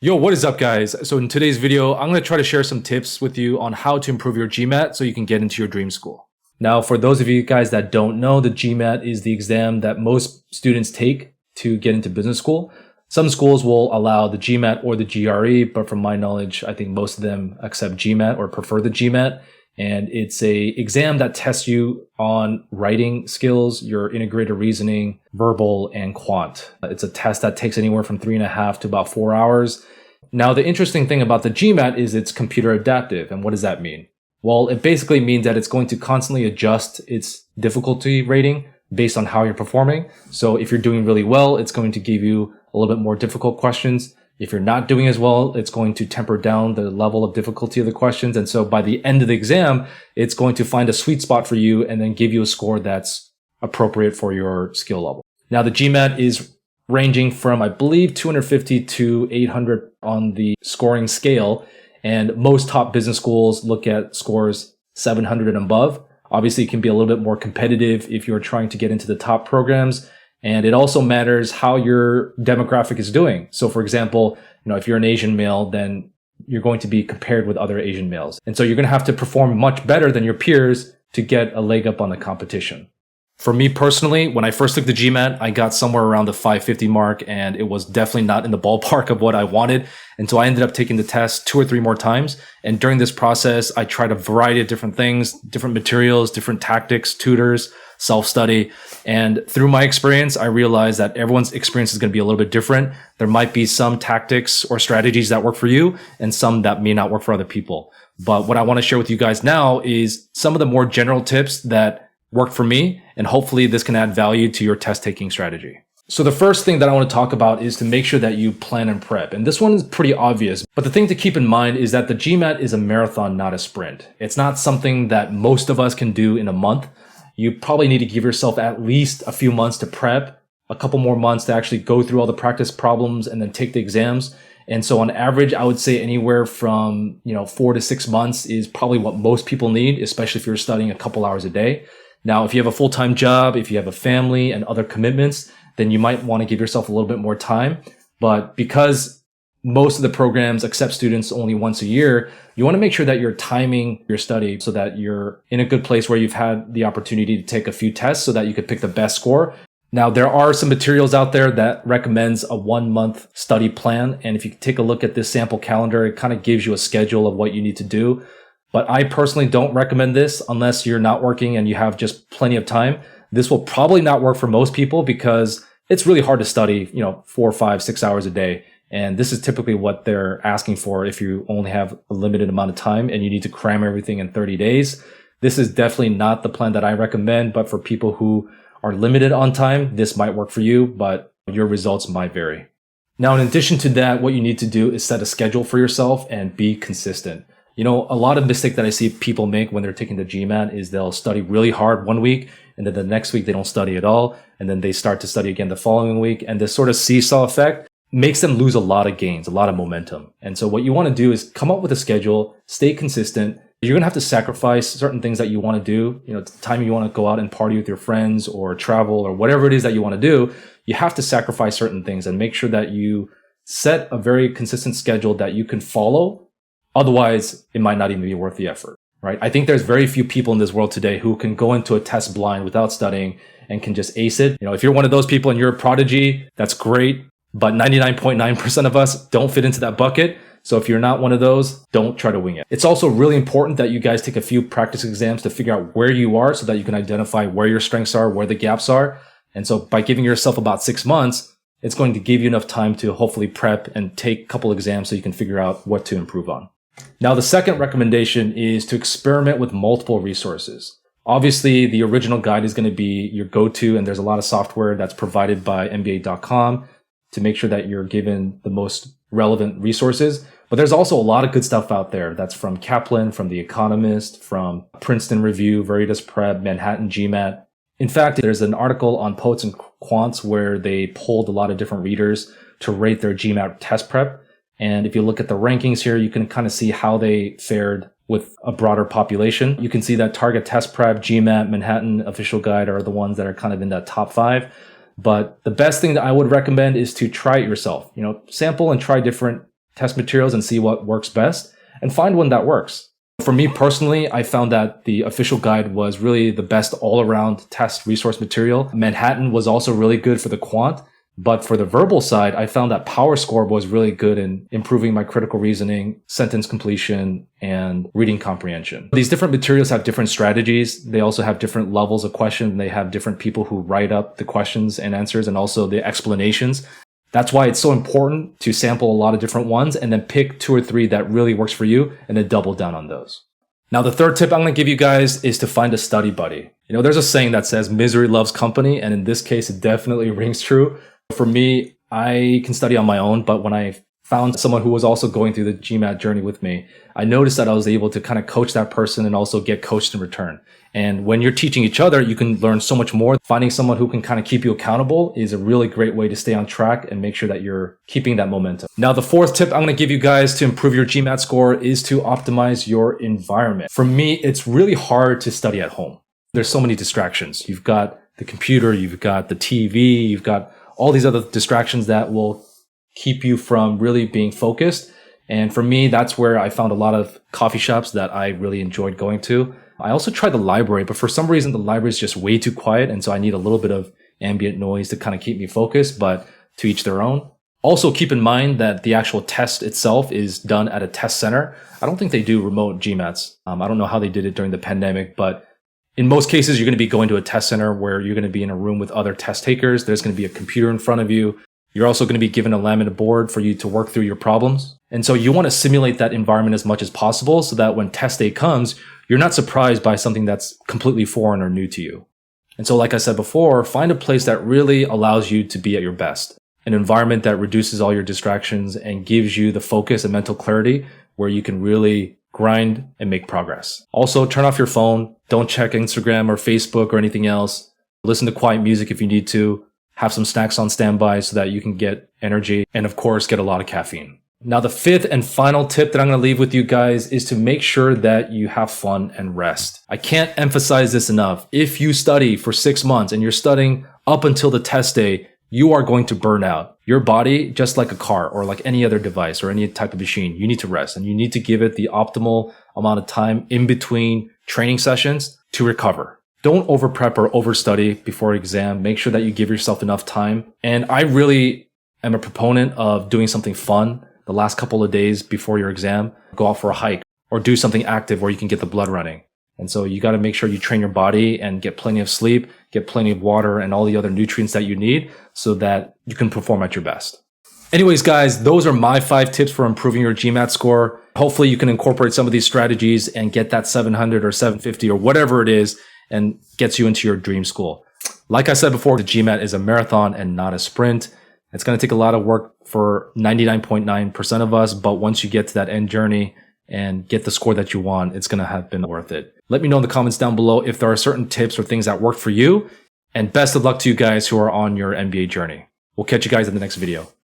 Yo, what is up, guys? So in today's video, I'm going to try to share some tips with you on how to improve your GMAT so you can get into your dream school. Now, for those of you guys that don't know, the GMAT is the exam that most students take to get into business school. Some schools will allow the GMAT or the GRE, but from my knowledge, I think most of them accept GMAT or prefer the GMAT. And it's a exam that tests you on writing skills, your integrated reasoning, verbal, and quant. It's a test that takes anywhere from 3.5 to about 4 hours. Now, the interesting thing about the GMAT is it's computer adaptive. And what does that mean? Well, it basically means that it's going to constantly adjust its difficulty rating based on how you're performing. So if you're doing really well, it's going to give you a little bit more difficult questions. If you're not doing as well, it's going to temper down the level of difficulty of the questions. And so by the end of the exam, it's going to find a sweet spot for you and then give you a score that's appropriate for your skill level. Now, the GMAT is ranging from, I believe, 250 to 800 on the scoring scale. And most top business schools look at scores 700 and above. Obviously, it can be a little bit more competitive if you're trying to get into the top programs. And it also matters how your demographic is doing. So for example, if you're an Asian male, then you're going to be compared with other Asian males. And so you're going to have to perform much better than your peers to get a leg up on the competition. For me personally, when I first took the GMAT, I got somewhere around the 550 mark, and it was definitely not in the ballpark of what I wanted. And so I ended up taking the test 2 or 3 more times. And during this process, I tried a variety of different things, different materials, different tactics, tutors, self-study. And through my experience, I realized that everyone's experience is going to be a little bit different. There might be some tactics or strategies that work for you and some that may not work for other people. But what I want to share with you guys now is some of the more general tips that work for me, and hopefully this can add value to your test taking strategy. So the first thing that I want to talk about is to make sure that you plan and prep. And this one is pretty obvious, but the thing to keep in mind is that the GMAT is a marathon, not a sprint. It's not something that most of us can do in a month. You probably need to give yourself at least a few months to prep, a couple more months to actually go through all the practice problems and then take the exams. And so on average, I would say anywhere from 4 to 6 months is probably what most people need, especially if you're studying a couple hours a day. Now, if you have a full-time job, if you have a family and other commitments, then you might want to give yourself a little bit more time. But because most of the programs accept students only once a year, you want to make sure that you're timing your study so that you're in a good place where you've had the opportunity to take a few tests so that you could pick the best score. Now, there are some materials out there that recommends a 1-month study plan. And if you take a look at this sample calendar, it kind of gives you a schedule of what you need to do. But I personally don't recommend this unless you're not working and you have just plenty of time. This will probably not work for most people because it's really hard to study, 4, 5, 6 hours a day. And this is typically what they're asking for if you only have a limited amount of time and you need to cram everything in 30 days. This is definitely not the plan that I recommend, but for people who are limited on time, this might work for you, but your results might vary. Now, in addition to that, what you need to do is set a schedule for yourself and be consistent. A lot of mistake that I see people make when they're taking the GMAT is they'll study really hard one week, and then the next week they don't study at all. And then they start to study again the following week. And this sort of seesaw effect makes them lose a lot of gains, a lot of momentum. And so what you want to do is come up with a schedule, stay consistent. You're going to have to sacrifice certain things that you want to do. The time you want to go out and party with your friends or travel or whatever it is that you want to do, you have to sacrifice certain things and make sure that you set a very consistent schedule that you can follow. Otherwise, it might not even be worth the effort, right? I think there's very few people in this world today who can go into a test blind without studying and can just ace it. If you're one of those people and you're a prodigy, that's great. But 99.9% of us don't fit into that bucket. So if you're not one of those, don't try to wing it. It's also really important that you guys take a few practice exams to figure out where you are so that you can identify where your strengths are, where the gaps are. And so by giving yourself about 6 months, it's going to give you enough time to hopefully prep and take a couple exams so you can figure out what to improve on. Now, the second recommendation is to experiment with multiple resources. Obviously, the original guide is going to be your go-to, and there's a lot of software that's provided by MBA.com to make sure that you're given the most relevant resources. But there's also a lot of good stuff out there. That's from Kaplan, from The Economist, from Princeton Review, Veritas Prep, Manhattan GMAT. In fact, there's an article on Poets and Quants where they polled a lot of different readers to rate their GMAT test prep. And if you look at the rankings here, you can kind of see how they fared with a broader population. You can see that Target Test Prep, GMAT, Manhattan Official Guide are the ones that are kind of in that top 5. But the best thing that I would recommend is to try it yourself. Sample and try different test materials and see what works best and find one that works. For me personally, I found that the official guide was really the best all-around test resource material. Manhattan was also really good for the quant, but for the verbal side, I found that PowerScore was really good in improving my critical reasoning, sentence completion, and reading comprehension. These different materials have different strategies. They also have different levels of questions. They have different people who write up the questions and answers and also the explanations. That's why it's so important to sample a lot of different ones and then pick 2 or 3 that really works for you and then double down on those. Now, the third tip I'm going to give you guys is to find a study buddy. You know, there's a saying that says misery loves company. And in this case, it definitely rings true. For me, I can study on my own, but when I found someone who was also going through the GMAT journey with me, I noticed that I was able to kind of coach that person and also get coached in return. And when you're teaching each other, you can learn so much more. Finding someone who can kind of keep you accountable is a really great way to stay on track and make sure that you're keeping that momentum. Now, the fourth tip I'm going to give you guys to improve your GMAT score is to optimize your environment. For me, it's really hard to study at home. There's so many distractions. You've got the computer, you've got the TV, you've got all these other distractions that will keep you from really being focused. And for me, that's where I found a lot of coffee shops that I really enjoyed going to. I also tried the library, but for some reason, the library is just way too quiet. And so I need a little bit of ambient noise to kind of keep me focused, but to each their own. Also, keep in mind that the actual test itself is done at a test center. I don't think they do remote GMATs. I don't know how they did it during the pandemic, but in most cases, you're going to be going to a test center where you're going to be in a room with other test takers. There's going to be a computer in front of you. You're also going to be given a laminate board for you to work through your problems. And so you want to simulate that environment as much as possible so that when test day comes, you're not surprised by something that's completely foreign or new to you. And so, like I said before, find a place that really allows you to be at your best. An environment that reduces all your distractions and gives you the focus and mental clarity where you can really grind and make progress. Also, turn off your phone. Don't check Instagram or Facebook or anything else. Listen to quiet music if you need to. Have some snacks on standby so that you can get energy. And of course, get a lot of caffeine. Now, the fifth and final tip that I'm going to leave with you guys is to make sure that you have fun and rest. I can't emphasize this enough. If you study for 6 months and you're studying up until the test day, you are going to burn out. Your body, just like a car or like any other device or any type of machine, you need to rest and you need to give it the optimal amount of time in between training sessions to recover. Don't over prep or over study before exam. Make sure that you give yourself enough time. And I really am a proponent of doing something fun the last couple of days before your exam. Go out for a hike or do something active where you can get the blood running. And so you got to make sure you train your body and get plenty of sleep, get plenty of water and all the other nutrients that you need so that you can perform at your best. Anyways, guys, those are my 5 tips for improving your GMAT score. Hopefully you can incorporate some of these strategies and get that 700 or 750 or whatever it is and gets you into your dream school. Like I said before, the GMAT is a marathon and not a sprint. It's going to take a lot of work for 99.9% of us, but once you get to that end journey and get the score that you want, it's going to have been worth it. Let me know in the comments down below if there are certain tips or things that work for you. And best of luck to you guys who are on your MBA journey. We'll catch you guys in the next video.